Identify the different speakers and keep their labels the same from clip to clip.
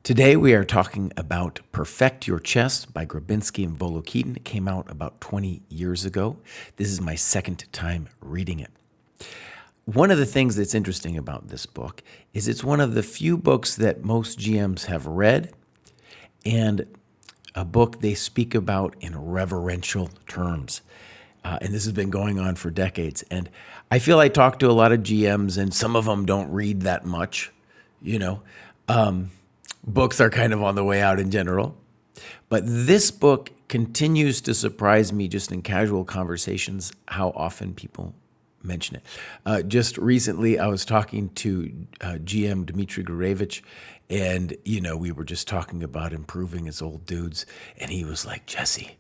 Speaker 1: Today we are talking about Perfect Your Chess by Grabinsky and Volokitin. It came out about 20 years ago. This is my second time reading it. One of the things that's interesting about this book is it's one of the few books that most GMs have read, and a book they speak about in reverential terms. And this has been going on for decades. And I feel I talk to a lot of GMs, and some of them don't read that much, Books are kind of on the way out in general. But this book continues to surprise me just in casual conversations how often people mention it. Just recently, I was talking to GM Dmitry Gurevich, and, we were just talking about improving as old dudes. And he was like, Jesse,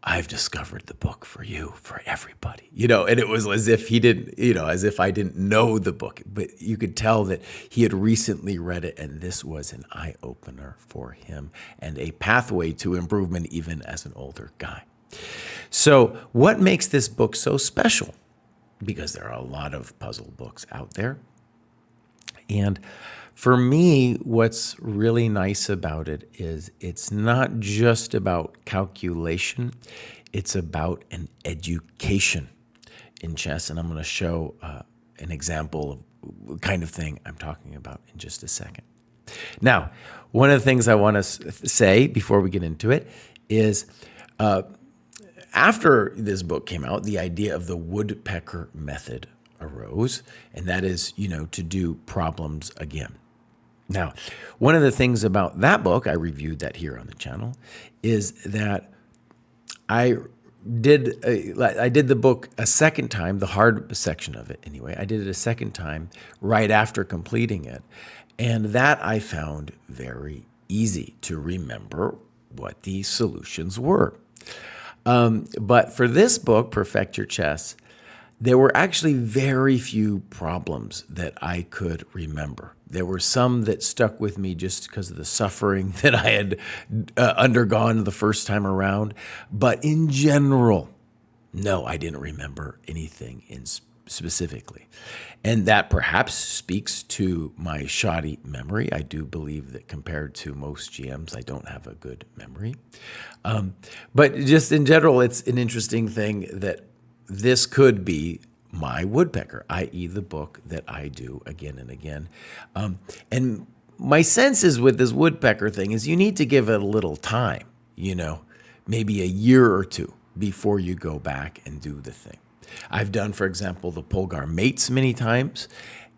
Speaker 1: I've discovered the book for you, for everybody, and it was as if he didn't, as if I didn't know the book, but you could tell that he had recently read it, and this was an eye-opener for him and a pathway to improvement even as an older guy. So what makes this book so special? Because there are a lot of puzzle books out there. And for me, what's really nice about it is it's not just about calculation, it's about an education in chess. And I'm going to show an example of the kind of thing I'm talking about in just a second. Now, one of the things I want to say before we get into it is after this book came out, the idea of the woodpecker method arose, and that is, to do problems again. Now, one of the things about that book, I reviewed that here on the channel, is that I did the book a second time, the hard section of it anyway. I did it a second time right after completing it, and that I found very easy to remember what the solutions were. But for this book, Perfect Your Chess, there were actually very few problems that I could remember. There were some that stuck with me just because of the suffering that I had undergone the first time around. But in general, no, I didn't remember anything specifically. And that perhaps speaks to my shoddy memory. I do believe that compared to most GMs, I don't have a good memory. But just in general, it's an interesting thing that this could be my woodpecker, i.e. the book that I do again and again. And my sense is with this woodpecker thing is you need to give it a little time, maybe a year or two before you go back and do the thing. I've done, for example, the Polgar mates many times,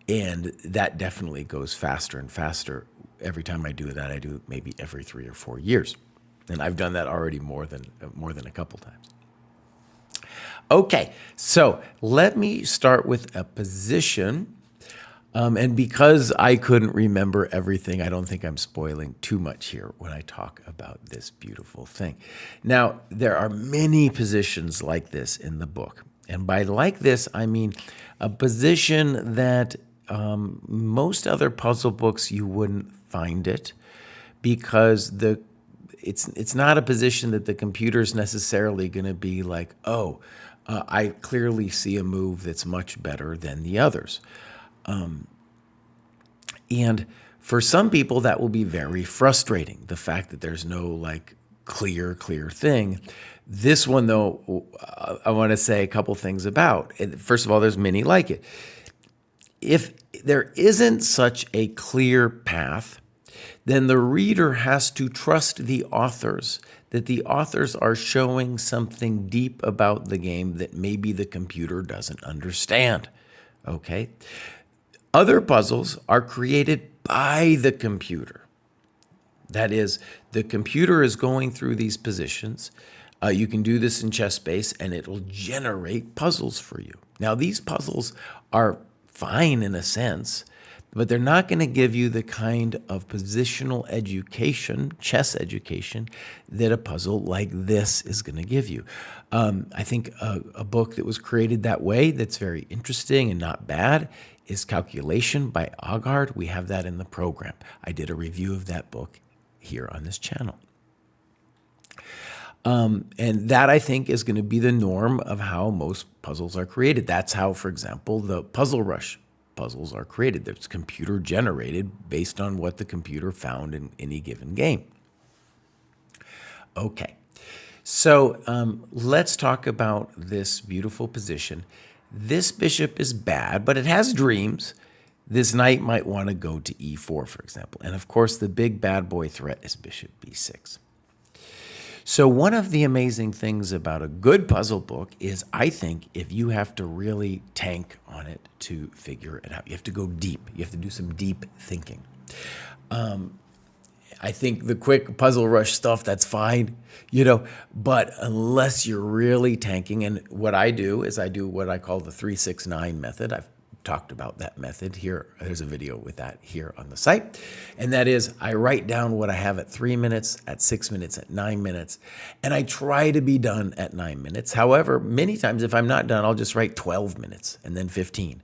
Speaker 1: and that definitely goes faster and faster. Every time I do that, I do maybe every 3 or 4 years. And I've done that already more than a couple times. Okay, so let me start with a position. And because I couldn't remember everything, I don't think I'm spoiling too much here when I talk about this beautiful thing. Now, there are many positions like this in the book. And by like this, I mean a position that most other puzzle books you wouldn't find it, because it's not a position that the computer's necessarily going to be like, I clearly see a move that's much better than the others. And for some people, that will be very frustrating, the fact that there's no clear thing. This one, though, I want to say a couple things about. First of all, there's many like it. If there isn't such a clear path, then the reader has to trust the authors, that the authors are showing something deep about the game that maybe the computer doesn't understand, okay? Other puzzles are created by the computer. That is, the computer is going through these positions. You can do this in ChessBase, and it'll generate puzzles for you. Now, these puzzles are fine in a sense, but they're not going to give you the kind of positional education, chess education, that a puzzle like this is going to give you. I think a book that was created that way that's very interesting and not bad is Calculation by Agard. We have that in the program. I did a review of that book here on this channel. And that, I think, is going to be the norm of how most puzzles are created. That's how, for example, the Puzzle Rush puzzles are created. That's computer generated based on what the computer found in any given game. Okay, so let's talk about this beautiful position. This bishop is bad, but it has dreams. This knight might want to go to e4, for example. And of course, the big bad boy threat is bishop b6. So one of the amazing things about a good puzzle book is, I think, if you have to really tank on it to figure it out. You have to go deep. You have to do some deep thinking. I think the quick puzzle rush stuff, that's fine, but unless you're really tanking, and what I do is I do what I call the 3-6-9 method. I've talked about that method here. There's a video with that here on the site. And that is, I write down what I have at 3 minutes, at 6 minutes, at 9 minutes, and I try to be done at 9 minutes. However, many times if I'm not done, I'll just write 12 minutes and then 15.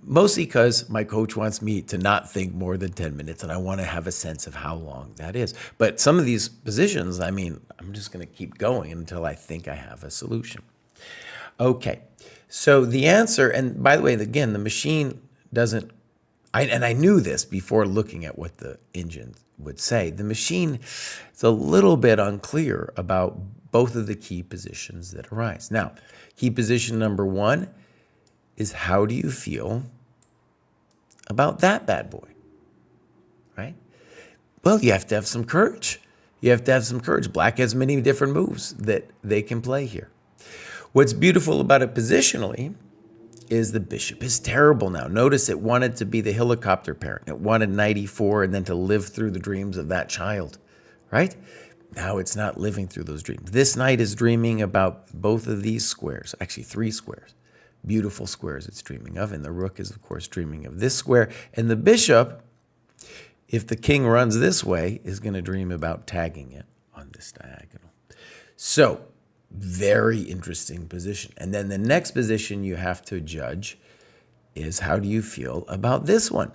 Speaker 1: Mostly because my coach wants me to not think more than 10 minutes, and I want to have a sense of how long that is. But some of these positions, I'm just going to keep going until I think I have a solution. Okay, so the answer, and by the way, again, the machine doesn't, and I knew this before looking at what the engine would say, the machine is a little bit unclear about both of the key positions that arise. Now, key position number 1 is, how do you feel about that bad boy, right? Well, you have to have some courage. You have to have some courage. Black has many different moves that they can play here. What's beautiful about it positionally is the bishop is terrible now. Notice it wanted to be the helicopter parent. It wanted knight e4 and then to live through the dreams of that child, right? Now it's not living through those dreams. This knight is dreaming about both of these squares, actually 3 squares. Beautiful squares it's dreaming of, and the rook is, of course, dreaming of this square. And the bishop, if the king runs this way, is going to dream about tagging it on this diagonal. So, very interesting position. And then the next position you have to judge is, how do you feel about this one?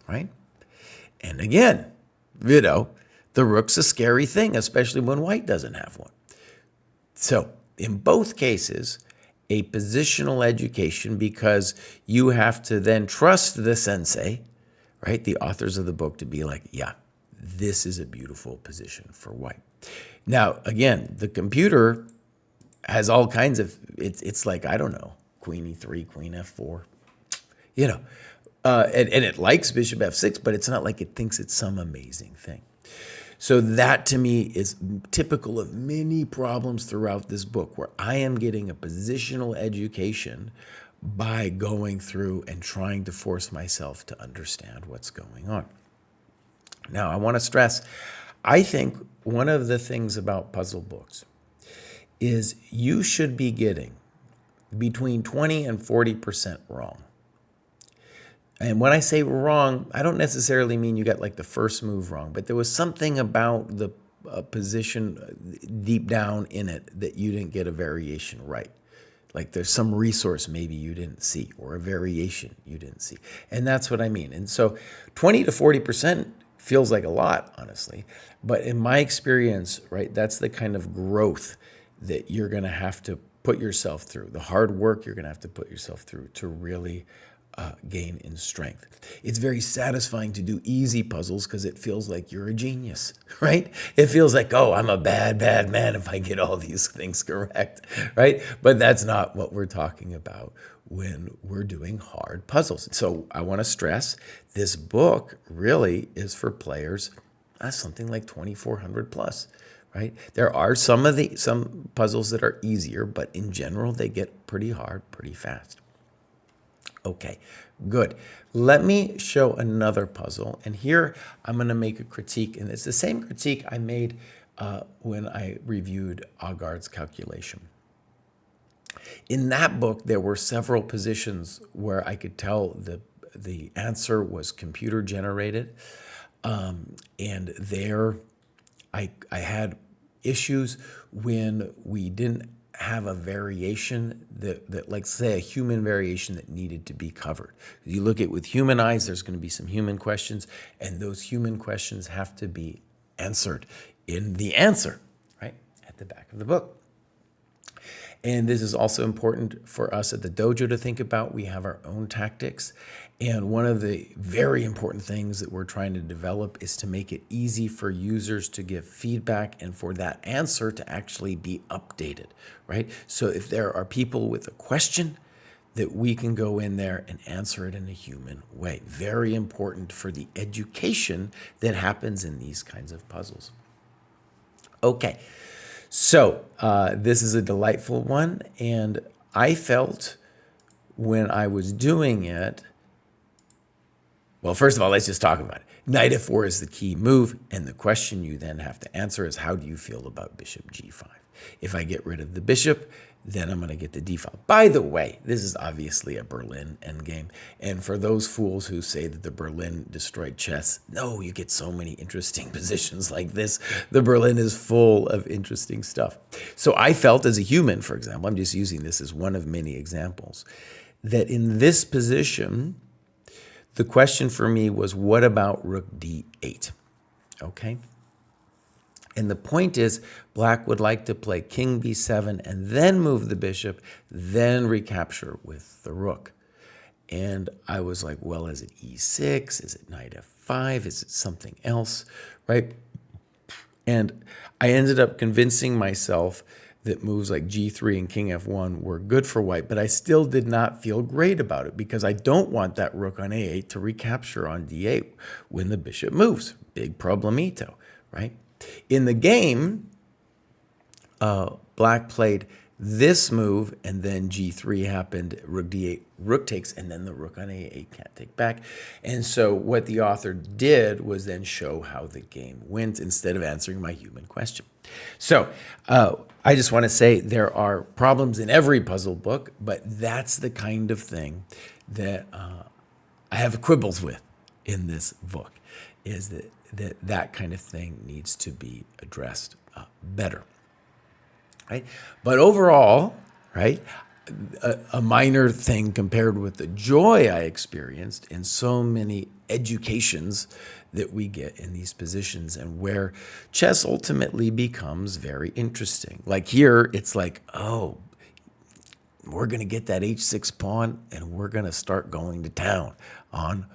Speaker 1: Right? And again, the rook's a scary thing, especially when white doesn't have one. So, in both cases, a positional education, because you have to then trust the sensei, right, the authors of the book, to be like, yeah, this is a beautiful position for white. Now, again, the computer has all kinds of, it's like, I don't know, queen e3, queen f4, and it likes bishop f6, but it's not like it thinks it's some amazing thing. So that, to me, is typical of many problems throughout this book, where I am getting a positional education by going through and trying to force myself to understand what's going on. Now, I want to stress, I think one of the things about puzzle books is you should be getting between 20 and 40% wrong. And when I say wrong, I don't necessarily mean you got like the first move wrong, but there was something about the position deep down in it that you didn't get a variation right. Like there's some resource maybe you didn't see, or a variation you didn't see. And that's what I mean. And so 20 to 40% feels like a lot, honestly. But in my experience, right, that's the kind of growth that you're going to have to put yourself through, the hard work you're going to have to put yourself through to really gain in strength. It's very satisfying to do easy puzzles because it feels like you're a genius, right? It feels like, oh, I'm a bad man if I get all these things correct, right? But that's not what we're talking about when we're doing hard puzzles. So I want to stress, this book really is for players, something like 2,400 plus, right? There are some puzzles that are easier, but in general, they get pretty hard pretty fast. Okay, good. Let me show another puzzle. And here I'm going to make a critique. And it's the same critique I made when I reviewed Agard's calculation. In that book, there were several positions where I could tell the answer was computer generated. And there I had issues when we didn't have a variation that like, say, a human variation that needed to be covered. You look at with human eyes, there's going to be some human questions, and those human questions have to be answered in the answer, right, at the back of the book. And this is also important for us at the dojo to think about. We have our own tactics. And one of the very important things that we're trying to develop is to make it easy for users to give feedback and for that answer to actually be updated, right? So if there are people with a question, that we can go in there and answer it in a human way. Very important for the education that happens in these kinds of puzzles. Okay, so this is a delightful one, and I felt when I was doing it, well, first of all, let's just talk about it. Knight f4 is the key move, and the question you then have to answer is, how do you feel about bishop g5? If I get rid of the bishop, then I'm going to get the d file. By the way, this is obviously a Berlin endgame. And for those fools who say that the Berlin destroyed chess, no, you get so many interesting positions like this. The Berlin is full of interesting stuff. So I felt as a human, for example, I'm just using this as one of many examples, that in this position, the question for me was, what about rook d8? Okay. And the point is, black would like to play king b7 and then move the bishop, then recapture with the rook. And I was like, well, is it e6? Is it knight f5? Is it something else, right? And I ended up convincing myself that moves like g3 and king f1 were good for white, but I still did not feel great about it because I don't want that rook on a8 to recapture on d8 when the bishop moves. Big problemito, right? In the game, black played this move, and then g3 happened, rook d8, rook takes, and then the rook on a8 can't take back. And so what the author did was then show how the game went instead of answering my human question. So I just want to say there are problems in every puzzle book, but that's the kind of thing that I have quibbles with in this book, is that kind of thing needs to be addressed better, right? But overall, right, a minor thing compared with the joy I experienced in so many educations that we get in these positions and where chess ultimately becomes very interesting. Like here, it's like, oh, we're going to get that h6 pawn and we're going to start going to town on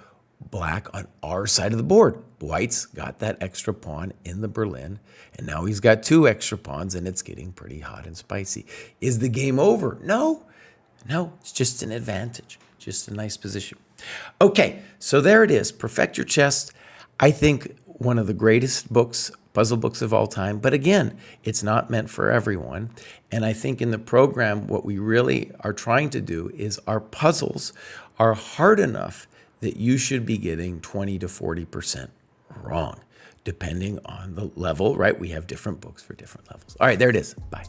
Speaker 1: black on our side of the board. White's got that extra pawn in the Berlin, and now he's got two extra pawns, and it's getting pretty hot and spicy. Is the game over? No, it's just an advantage, just a nice position. Okay, so there it is. Perfect Your Chess. I think one of the greatest books, puzzle books of all time, but again, it's not meant for everyone. And I think in the program, what we really are trying to do is our puzzles are hard enough that you should be getting 20 to 40% wrong, depending on the level, right? We have different books for different levels. All right, there it is. Bye.